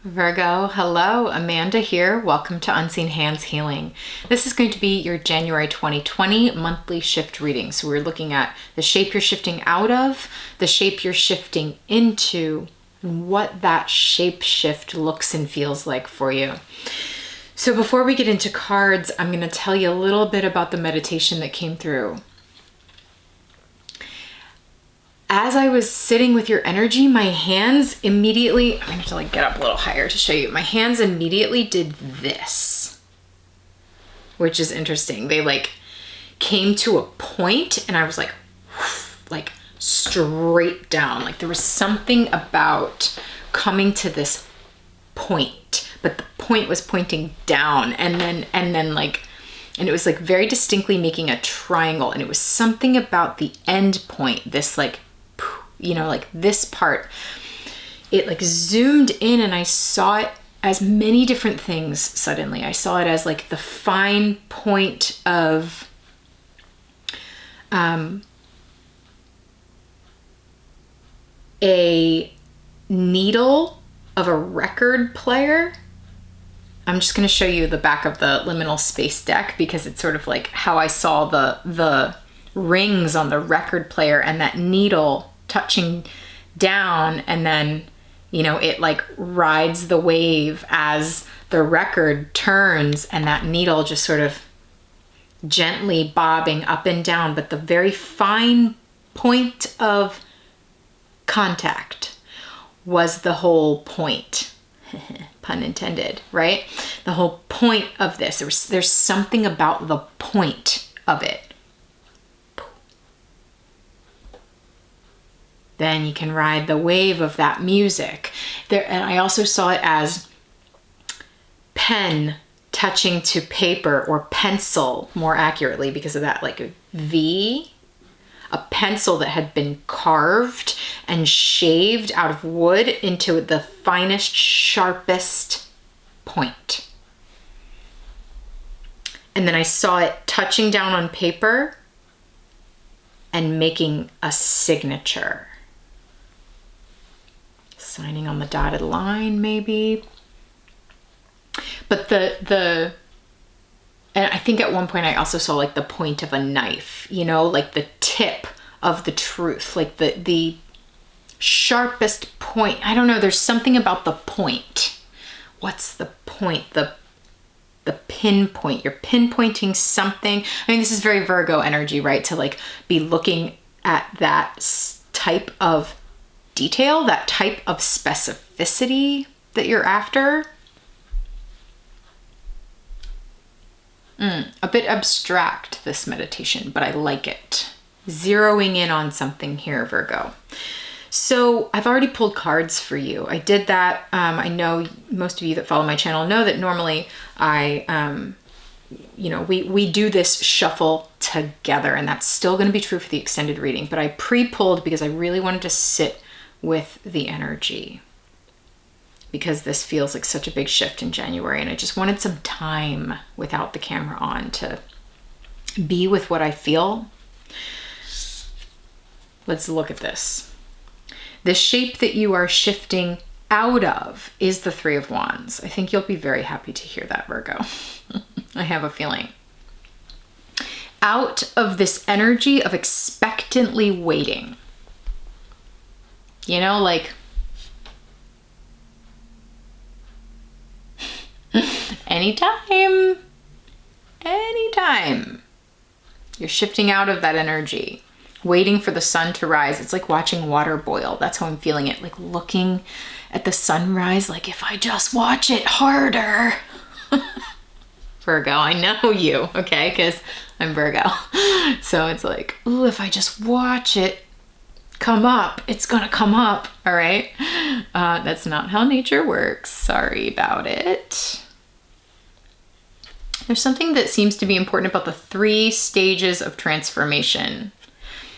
Virgo, hello, Amanda here. Welcome to Unseen Hands Healing. This is going to be your January 2020 monthly shift reading. So we're looking at the shape you're shifting out of, the shape you're shifting into, and what that shape shift looks and feels like for you. So before we get into cards, I'm going to tell you a little bit about the meditation that came through. As I was sitting with your energy, my hands immediately, I'm gonna have to get up a little higher to show you. My hands immediately did this, which is interesting. They came to a point and I was like straight down. Like there was something about coming to this point, but the point was pointing down and it was very distinctly making a triangle. And it was something about the end point, this this part, it zoomed in and I saw it as many different things suddenly. I saw it as the fine point of a needle of a record player. I'm just going to show you the back of the liminal space deck because it's sort of like how I saw the rings on the record player and that needle touching down, and then it rides the wave as the record turns and that needle just sort of gently bobbing up and down, but the very fine point of contact was the whole point. Pun intended, right? The whole point of this, there's something about the point of it. Then you can ride the wave of that music. And I also saw it as pen touching to paper, or pencil more accurately because of that a V, a pencil that had been carved and shaved out of wood into the finest, sharpest point. And then I saw it touching down on paper and making a signature. Signing on the dotted line, maybe. But and I think at one point I also saw the point of a knife, the tip of the truth, the sharpest point. I don't know, there's something about the point. What's the point? The pinpoint. You're pinpointing something. I mean, this is very Virgo energy, right? To be looking at that type of detail, that type of specificity that you're after. A bit abstract, this meditation, but I like it. Zeroing in on something here, Virgo. So I've already pulled cards for you. I did that. I know most of you that follow my channel know that normally we do this shuffle together, and that's still going to be true for the extended reading, but I pre-pulled because I really wanted to sit with the energy because this feels like such a big shift in January, and I just wanted some time without the camera on to be with what I feel. Let's look at this. The shape that you are shifting out of is the Three of Wands. I think you'll be very happy to hear that, Virgo. I have a feeling. Out of this energy of expectantly waiting. Anytime you're shifting out of that energy, waiting for the sun to rise. It's like watching water boil. That's how I'm feeling it. Looking at the sunrise, if I just watch it harder. Virgo, I know you, okay? Because I'm Virgo. So it's ooh, if I just watch it come up, it's gonna come up, all right? That's not how nature works. Sorry about it. There's something that seems to be important about the 3 stages of transformation.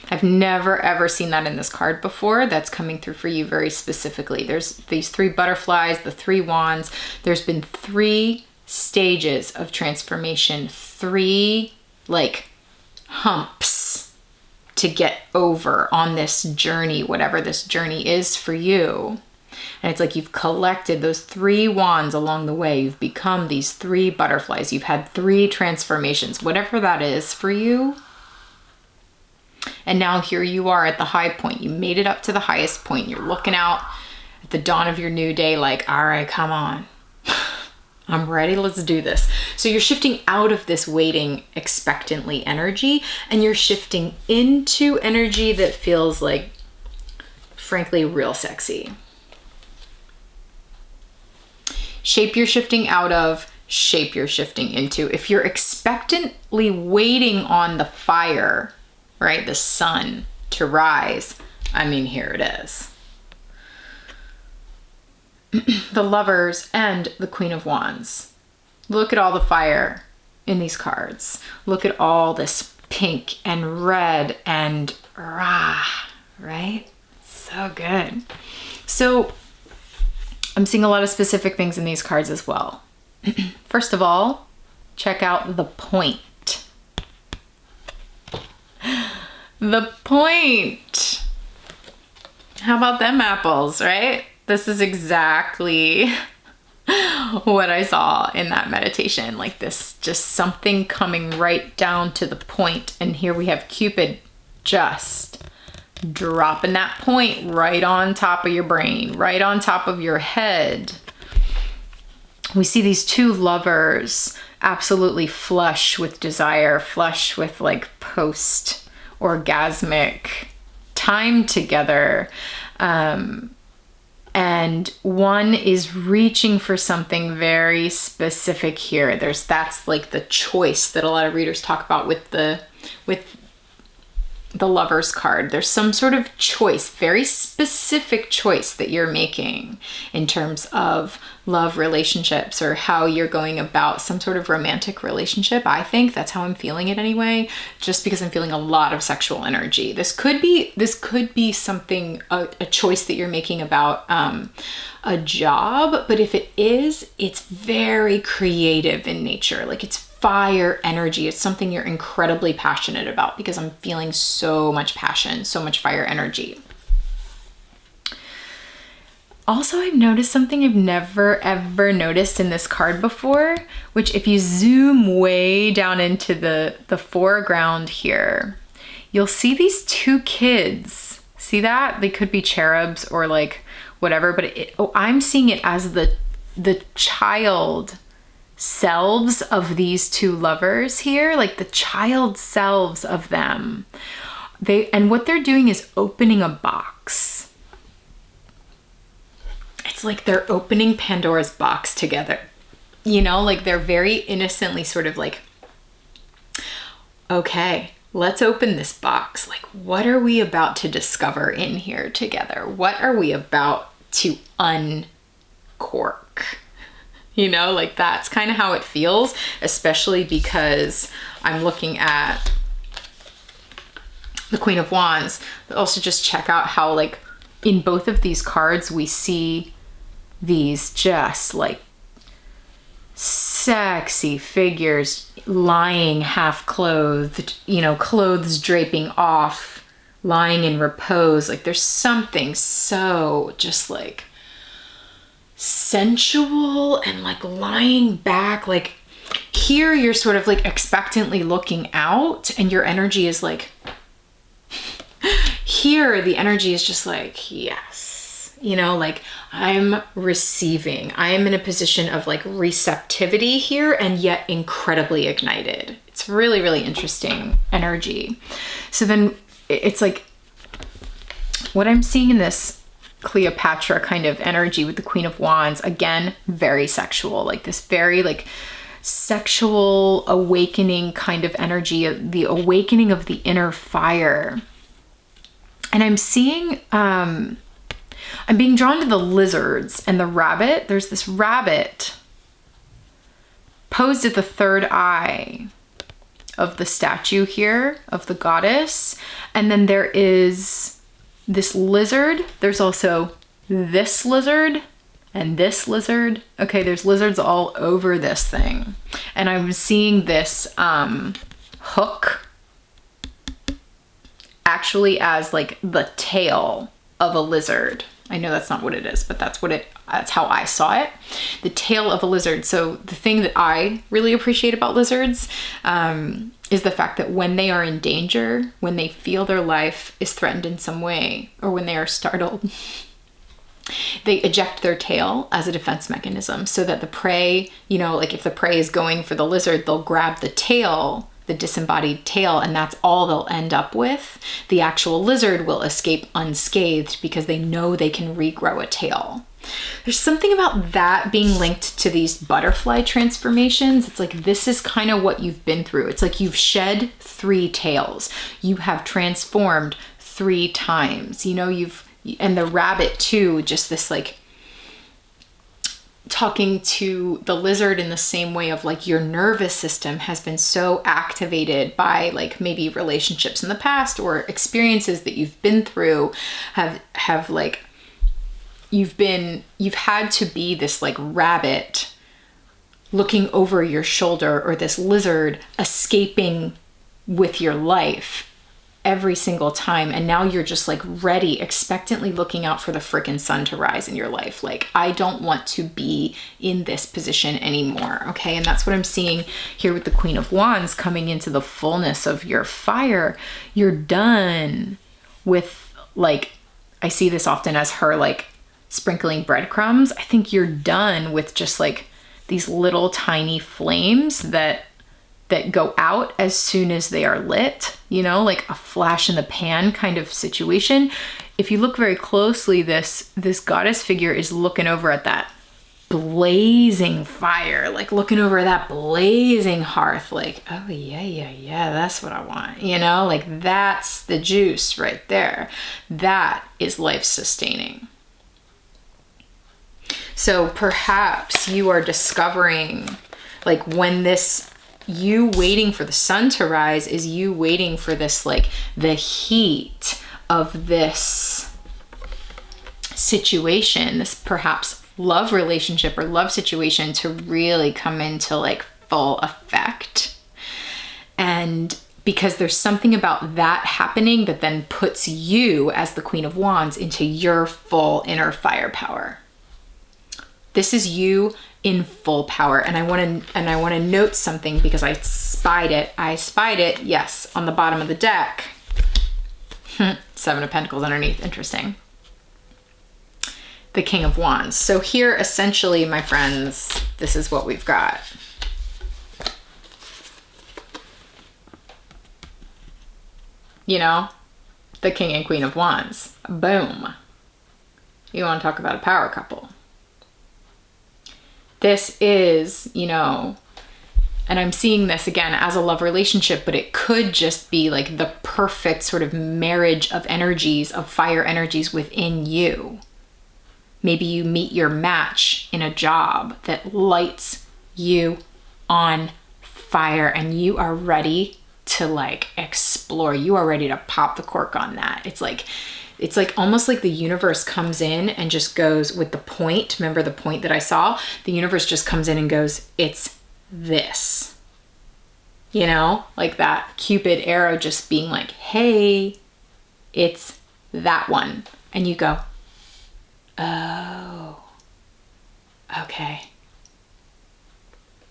I've never ever seen that in this card before. That's coming through for you very specifically. There's these 3 butterflies, the 3 wands. There's been 3 stages of transformation, 3 humps to get over on this journey, whatever this journey is for you. And it's like you've collected those 3 wands along the way. You've become these 3 butterflies. You've had 3 transformations, whatever that is for you. And now here you are at the high point. You made it up to the highest point. You're looking out at the dawn of your new day like, all right, come on. I'm ready. Let's do this. So you're shifting out of this waiting expectantly energy, and you're shifting into energy that feels like, frankly, real sexy. Shape you're shifting out of, shape you're shifting into. If you're expectantly waiting on the fire, right, the sun to rise, I mean, here it is. The Lovers and the Queen of Wands. Look at all the fire in these cards. Look at all this pink and red and right? So good. So I'm seeing a lot of specific things in these cards as well. First of all, check out the point. The point. How about them apples, right? This is exactly what I saw in that meditation. Like this, just something coming right down to the point. And here we have Cupid just dropping that point right on top of your brain, right on top of your head. We see these 2 lovers absolutely flush with desire, flush with like post-orgasmic time together. And one is reaching for something very specific here. That's like the choice that a lot of readers talk about with the Lovers card. There's some sort of choice, very specific choice that you're making in terms of love relationships or how you're going about some sort of romantic relationship. I think that's how I'm feeling it anyway, just because I'm feeling a lot of sexual energy. This could be something, a choice that you're making about a job, but if it is, it's very creative in nature. Like it's fire energy. It's something you're incredibly passionate about, because I'm feeling so much passion, so much fire energy. Also, I've noticed something I've never ever noticed in this card before, which if you zoom way down into the foreground here, you'll see these 2 kids. See that? They could be cherubs or like whatever, but I'm seeing it as the child selves of these 2 lovers here, like the child selves of them. And what they're doing is opening a box. It's like they're opening Pandora's box together. You know, like they're very innocently sort of like, okay, let's open this box. Like, what are we about to discover in here together? What are we about to uncork? You know, like that's kind of how it feels, especially because I'm looking at the Queen of Wands. But also just check out how like in both of these cards, we see these just like sexy figures lying half clothed, you know, clothes draping off, lying in repose. Like there's something so just like sensual and like lying back. Like here you're sort of like expectantly looking out, and your energy is like, here the energy is just like, yes, you know, like I'm receiving. I am in a position of like receptivity here, and yet incredibly ignited. It's really, really interesting energy. So then it's like what I'm seeing in this Cleopatra kind of energy with the Queen of Wands, again, very sexual, like this very like sexual awakening kind of energy, the awakening of the inner fire. And I'm seeing, I'm being drawn to the lizards and the rabbit. There's this rabbit posed at the 3rd eye of the statue here of the goddess. And then there is this lizard. There's also this lizard and this lizard. Okay, there's lizards all over this thing. And I'm seeing this hook actually as like the tail of a lizard. I know that's not what it is, but that's how I saw it. The tail of a lizard. So the thing that I really appreciate about lizards is the fact that when they are in danger, when they feel their life is threatened in some way, or when they are startled, they eject their tail as a defense mechanism so that the prey, like if the prey is going for the lizard, they'll grab the tail, the disembodied tail, and that's all they'll end up with. The actual lizard will escape unscathed because they know they can regrow a tail. There's something about that being linked to these butterfly transformations. It's like, this is kind of what you've been through. It's like you've shed 3 tails. You have transformed 3 times. And the rabbit too, just this like talking to the lizard in the same way of like your nervous system has been so activated by like maybe relationships in the past or experiences that you've been through have like you've had to be this like rabbit looking over your shoulder, or this lizard escaping with your life every single time, and now you're just like ready, expectantly looking out for the frickin' sun to rise in your life. Like, I don't want to be in this position anymore, okay? And that's what I'm seeing here with the Queen of Wands coming into the fullness of your fire. You're done with, like, I see this often as her like sprinkling breadcrumbs. I think you're done with just like these little tiny flames that go out as soon as they are lit, like a flash in the pan kind of situation. If you look very closely, this goddess figure is looking over at that blazing fire, like looking over that blazing hearth, like, oh yeah, that's what I want, like that's the juice right there. That is life sustaining. So perhaps you are discovering, like, when you waiting for the sun to rise is you waiting for this, like the heat of this situation, this perhaps love relationship or love situation to really come into like full effect. And because there's something about that happening that then puts you as the Queen of Wands into your full inner firepower. This is you in full power. And I want to note something because I spied it, yes, on the bottom of the deck. 7 of Pentacles underneath, interesting. The King of Wands. So here, essentially, my friends, this is what we've got. The King and Queen of Wands. Boom. You want to talk about a power couple. This is, and I'm seeing this again as a love relationship, but it could just be like the perfect sort of marriage of energies, of fire energies within you. Maybe you meet your match in a job that lights you on fire and you are ready to like explore. You are ready to pop the cork on that. It's like almost like the universe comes in and just goes with the point. Remember the point that I saw? The universe just comes in and goes, it's this. Like that Cupid arrow just being like, hey, it's that one. And you go, oh, okay.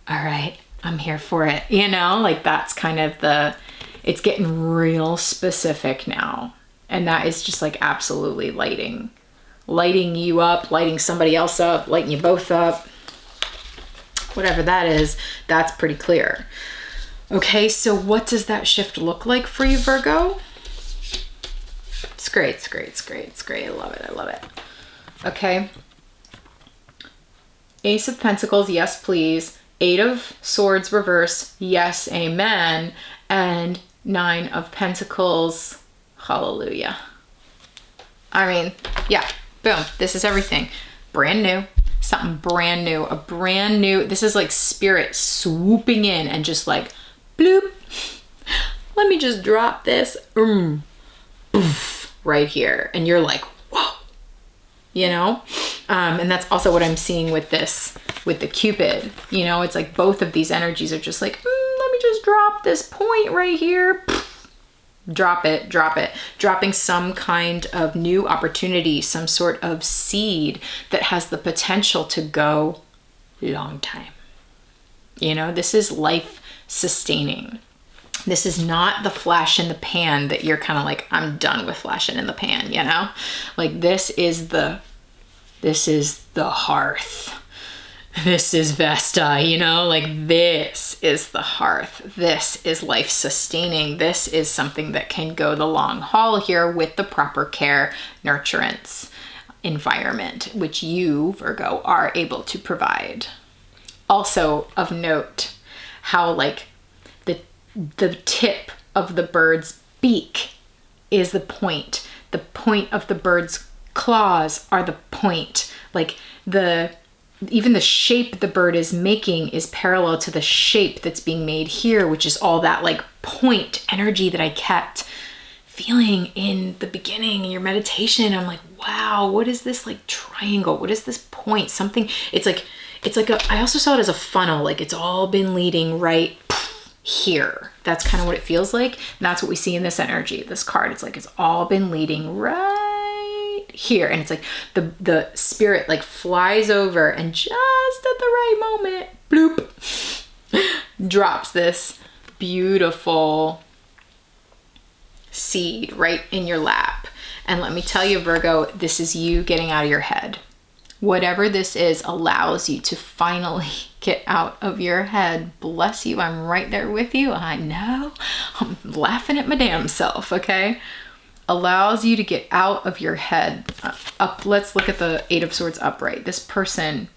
All right, I'm here for it. Like that's kind of it's getting real specific now. And that is just like absolutely lighting you up, lighting somebody else up, lighting you both up. Whatever that is, that's pretty clear. Okay, so what does that shift look like for you, Virgo? It's great. I love it. Okay. Ace of Pentacles, yes, please. 8 of Swords, reverse, yes, amen. And 9 of Pentacles, hallelujah. I mean, yeah, boom. This is everything. Brand new. Something brand new. This is like spirit swooping in and just like, bloop. Let me just drop this. Poof, right here. And you're like, whoa. And that's also what I'm seeing with the Cupid. It's like both of these energies are just like, let me just drop this point right here. drop it, drop it. Dropping some kind of new opportunity, some sort of seed that has the potential to go long time. You know, this is life sustaining. This is not the flash in the pan that you're kind of like, I'm done with flashing in the pan, you know? Like this is the hearth. This is Vesta, you know, like this is the hearth. This is life sustaining. This is something that can go the long haul here with the proper care, nurturance, environment, which you, Virgo, are able to provide. Also of note, how like the tip of the bird's beak is the point. The point of the bird's claws are the point. Like even the shape the bird is making is parallel to the shape that's being made here, which is all that like point energy that I kept feeling in the beginning in your meditation. I'm like, wow, what is this like triangle? What is this point? Something, it's like I also saw it as a funnel. Like it's all been leading right here. That's kind of what it feels like. And that's what we see in this energy, this card. It's like, it's all been leading right here. And it's like the spirit like flies over and just at the right moment, bloop, drops this beautiful seed right in your lap. And let me tell you, Virgo, this is you getting out of your head. Whatever this is allows you to finally get out of your head. Bless you. I'm right there with you. I know. I'm laughing at my damn self, okay? Allows you to get out of your head. Up. Let's look at the Eight of Swords upright. This person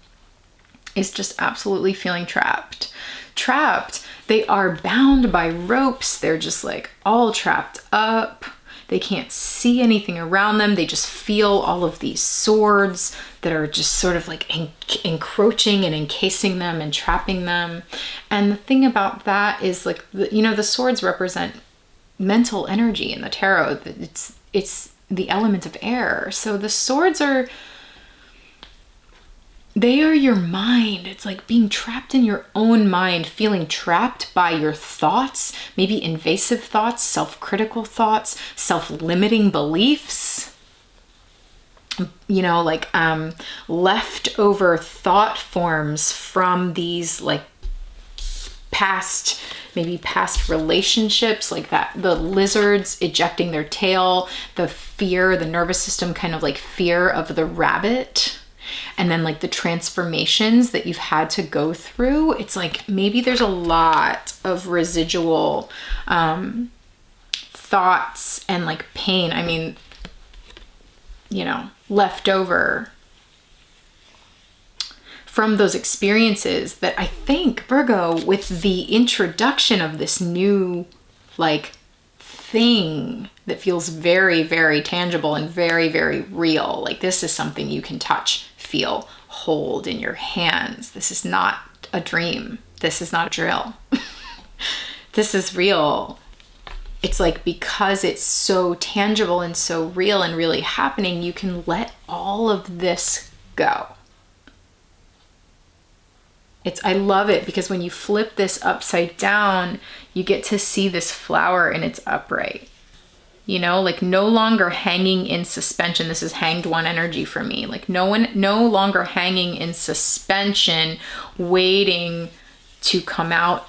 is just absolutely feeling trapped. Trapped. They are bound by ropes. They're just like all trapped up. They can't see anything around them. They just feel all of these swords that are just sort of like encroaching and encasing them and trapping them. And the thing about that is like, the swords represent mental energy in the tarot. It's the element of air. So the swords they are your mind. It's like being trapped in your own mind, feeling trapped by your thoughts, maybe invasive thoughts, self-critical thoughts, self-limiting beliefs, like leftover thought forms from these like past relationships, like that, the lizards ejecting their tail, the fear, the nervous system kind of like fear of the rabbit. And then like the transformations that you've had to go through, it's like maybe there's a lot of residual thoughts and like pain. I mean, left over from those experiences that I think, Virgo, with the introduction of this new like thing that feels very, very tangible and very, very real. Like this is something you can touch, feel, hold in your hands. This is not a dream. This is not a drill. This is real. It's like, because it's so tangible and so real and really happening, you can let all of this go. I love it because when you flip this upside down, you get to see this flower in its upright. Like no longer hanging in suspension. This is hanged one energy for me. Like no longer hanging in suspension, waiting to come out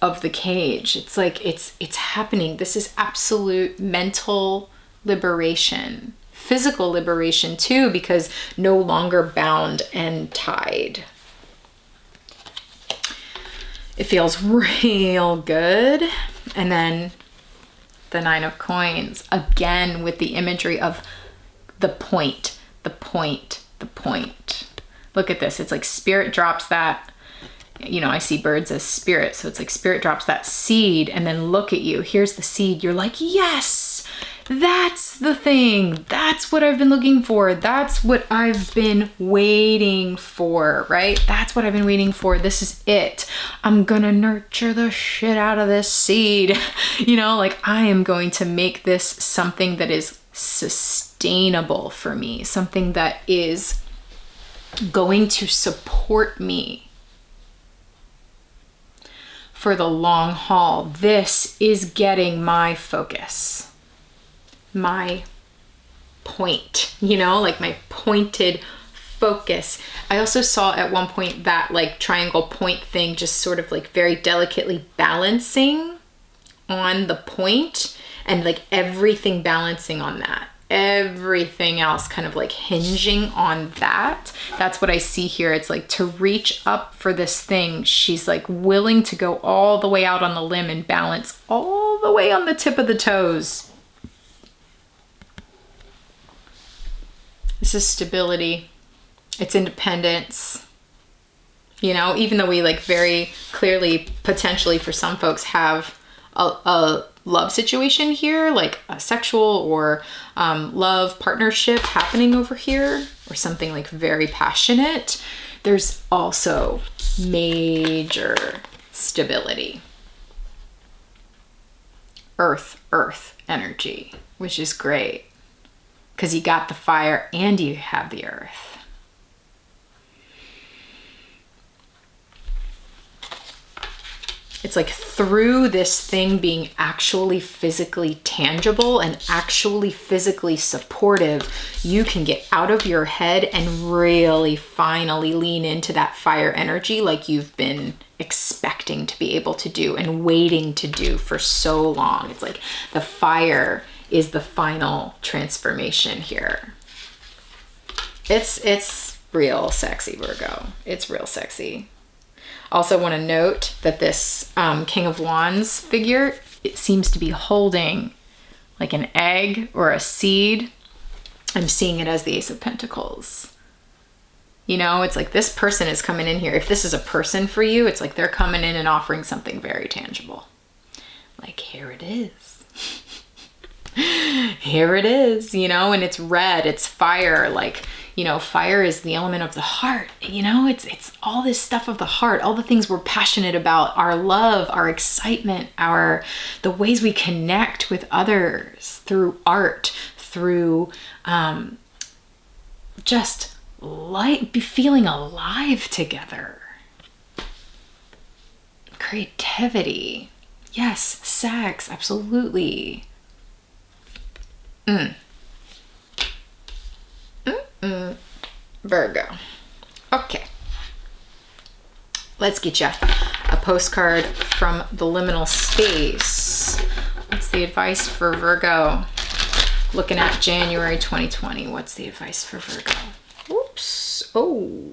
of the cage. It's like, it's happening. This is absolute mental liberation, physical liberation too, because no longer bound and tied. It feels real good. And then the Nine of Coins, again with the imagery of the point, the point, the point. Look at this. It's like spirit drops that, I see birds as spirit. So it's like spirit drops that seed and then look at you. Here's the seed. You're like, yes, that's the thing. That's what I've been looking for. That's what I've been waiting for, right? That's what I've been waiting for. This is it. I'm gonna nurture the shit out of this seed. Like I am going to make this something that is sustainable for me, something that is going to support me for the long haul. This is getting my focus, my point, you know, like my pointed focus. I also saw at one point that like triangle point thing just sort of like very delicately balancing on the point, and like everything balancing on that. Everything else kind of like hinging on that. That's what I see here. It's like to reach up for this thing, she's like willing to go all the way out on the limb and balance all the way on the tip of the toes. This is stability. It's independence. You know, even though we like very clearly, potentially for some folks have a love situation here, like a sexual or love partnership happening over here, or something like very passionate, there's also major stability. Earth energy, which is great because you got the fire and you have the earth. It's like through this thing being actually physically tangible and actually physically supportive, you can get out of your head and really finally lean into that fire energy like you've been expecting to be able to do and waiting to do for so long. It's like the fire is the final transformation here. It's real sexy, Virgo. It's real sexy. Also want to note that this King of Wands figure, it seems to be holding like an egg or a seed. I'm seeing it as the Ace of Pentacles. You know, it's like this person is coming in here. If this is a person for you, it's like they're coming in and offering something very tangible. Like, here it is. Here it is, you know, and it's red, it's fire. Like, you know, fire is the element of the heart, you know, it's all this stuff of the heart, all the things we're passionate about, our love, our excitement, the ways we connect with others through art, through just be feeling alive together. Creativity. Yes, sex, absolutely. Virgo. Okay. Let's get you a postcard from the liminal space. What's the advice for Virgo? Looking at January 2020. What's the advice for Virgo? Oops. Oh,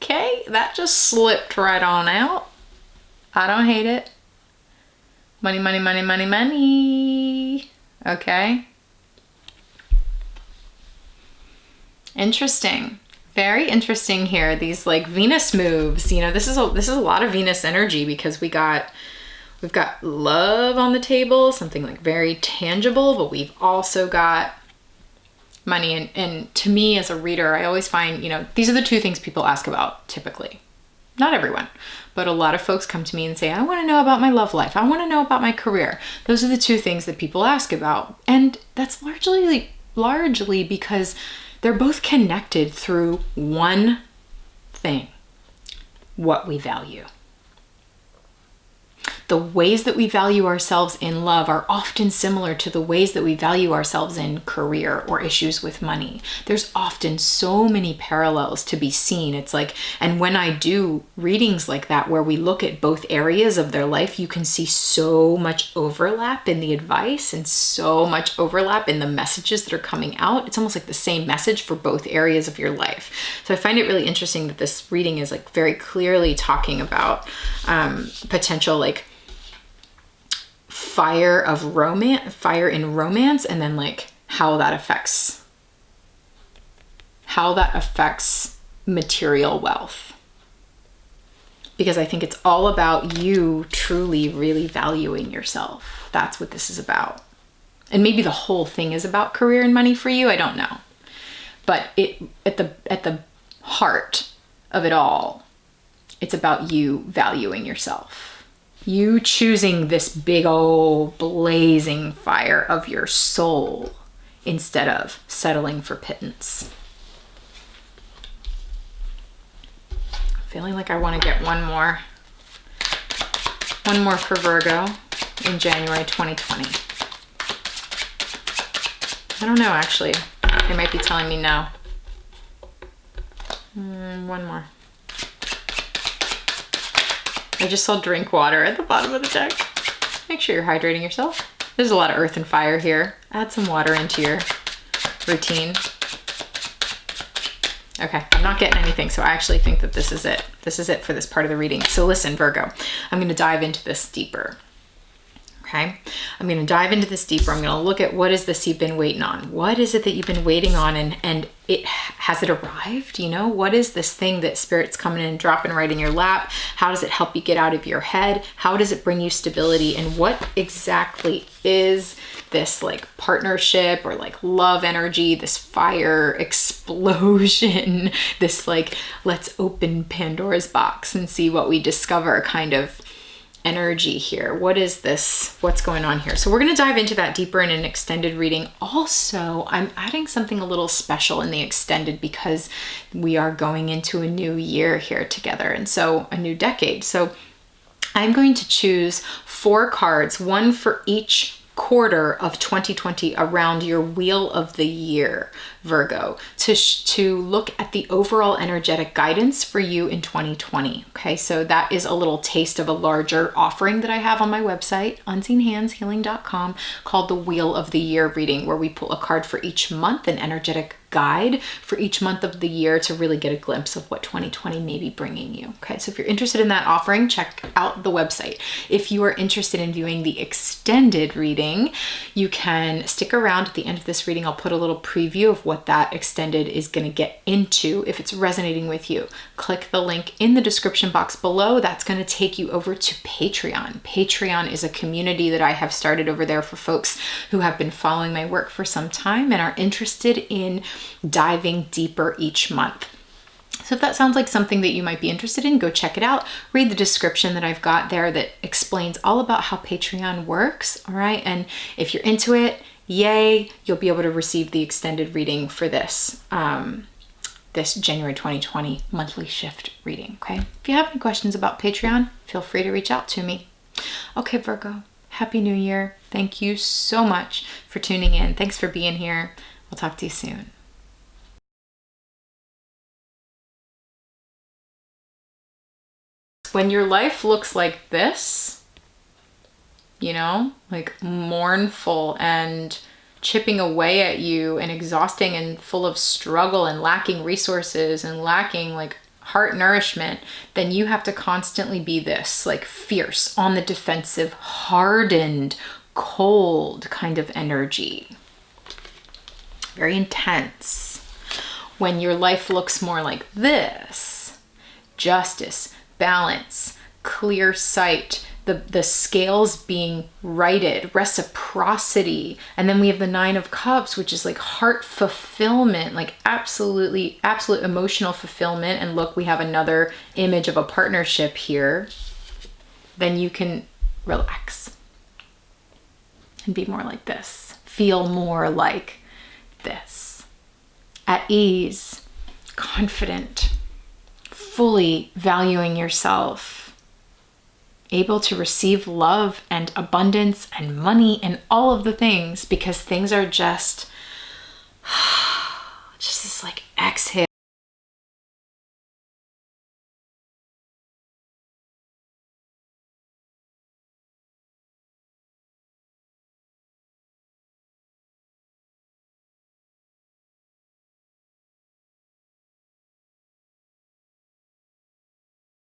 okay. That just slipped right on out. I don't hate it. Money, money, money, money, money. Okay. Interesting. Very interesting here. These like Venus moves, you know, this is a lot of Venus energy because we've got love on the table, something like very tangible, but we've also got money. And to me as a reader, I always find, you know, these are the two things people ask about typically. Not everyone, but a lot of folks come to me and say, I want to know about my love life. I want to know about my career. Those are the two things that people ask about. And that's largely because they're both connected through one thing: what we value. The ways that we value ourselves in love are often similar to the ways that we value ourselves in career or issues with money. There's often so many parallels to be seen. It's like, and when I do readings like that, where we look at both areas of their life, you can see so much overlap in the advice and so much overlap in the messages that are coming out. It's almost like the same message for both areas of your life. So I find it really interesting that this reading is like very clearly talking about potential like fire in romance, and then like how that affects material wealth. Because I think it's all about you truly really valuing yourself. That's what this is about. And maybe the whole thing is about career and money for you, I don't know. But at the heart of it all, it's about you valuing yourself. You choosing this big old blazing fire of your soul instead of settling for pittance. I'm feeling like I want to get one more One more for Virgo in January 2020. I don't know, actually. They might be telling me no. One more. I just saw drink water at the bottom of the deck. Make sure you're hydrating yourself. There's a lot of earth and fire here. Add some water into your routine. Okay, I'm not getting anything, so I actually think that this is it. This is it for this part of the reading. So listen, Virgo, I'm gonna dive into this deeper. Okay, I'm gonna dive into this deeper. I'm gonna look at what is this you've been waiting on? What is it that you've been waiting on, and has it arrived? You know, what is this thing that Spirit's coming in and dropping right in your lap? How does it help you get out of your head? How does it bring you stability? And what exactly is this like partnership or like love energy, this fire explosion, this like, let's open Pandora's box and see what we discover kind of energy here? What is this? What's going on here? So we're going to dive into that deeper in an extended reading. Also, I'm adding something a little special in the extended because we are going into a new year here together, and so a new decade. So I'm going to choose 4 cards, one for each quarter of 2020 around your wheel of the year, Virgo, to look at the overall energetic guidance for you in 2020. Okay, so that is a little taste of a larger offering that I have on my website, unseenhandshealing.com, called the Wheel of the Year reading, where we pull a card for each month, an energetic guide for each month of the year to really get a glimpse of what 2020 may be bringing you. Okay, so if you're interested in that offering, check out the website. If you are interested in viewing the extended reading, you can stick around at the end of this reading. I'll put a little preview of what that extended is going to get into. If it's resonating with you, click the link in the description box below. That's going to take you over to Patreon. Patreon is a community that I have started over there for folks who have been following my work for some time and are interested in diving deeper each month. So if that sounds like something that you might be interested in, go check it out. Read the description that I've got there that explains all about how Patreon works. All right. And if you're into it, yay, you'll be able to receive the extended reading for this, this January 2020 monthly shift reading. Okay. If you have any questions about Patreon, feel free to reach out to me. Okay, Virgo, Happy New Year. Thank you so much for tuning in. Thanks for being here. We'll talk to you soon. When your life looks like this, you know, like mournful and chipping away at you and exhausting and full of struggle and lacking resources and lacking like heart nourishment, then you have to constantly be this like fierce, on the defensive, hardened, cold kind of energy. Very intense. When your life looks more like this, justice, balance, clear sight, the scales being righted, reciprocity. And then we have the 9 of Cups, which is like heart fulfillment, like absolute emotional fulfillment. And look, we have another image of a partnership here. Then you can relax and be more like this. Feel more like this. At ease, confident, fully valuing yourself, able to receive love and abundance and money and all of the things, because things are just this like exhale.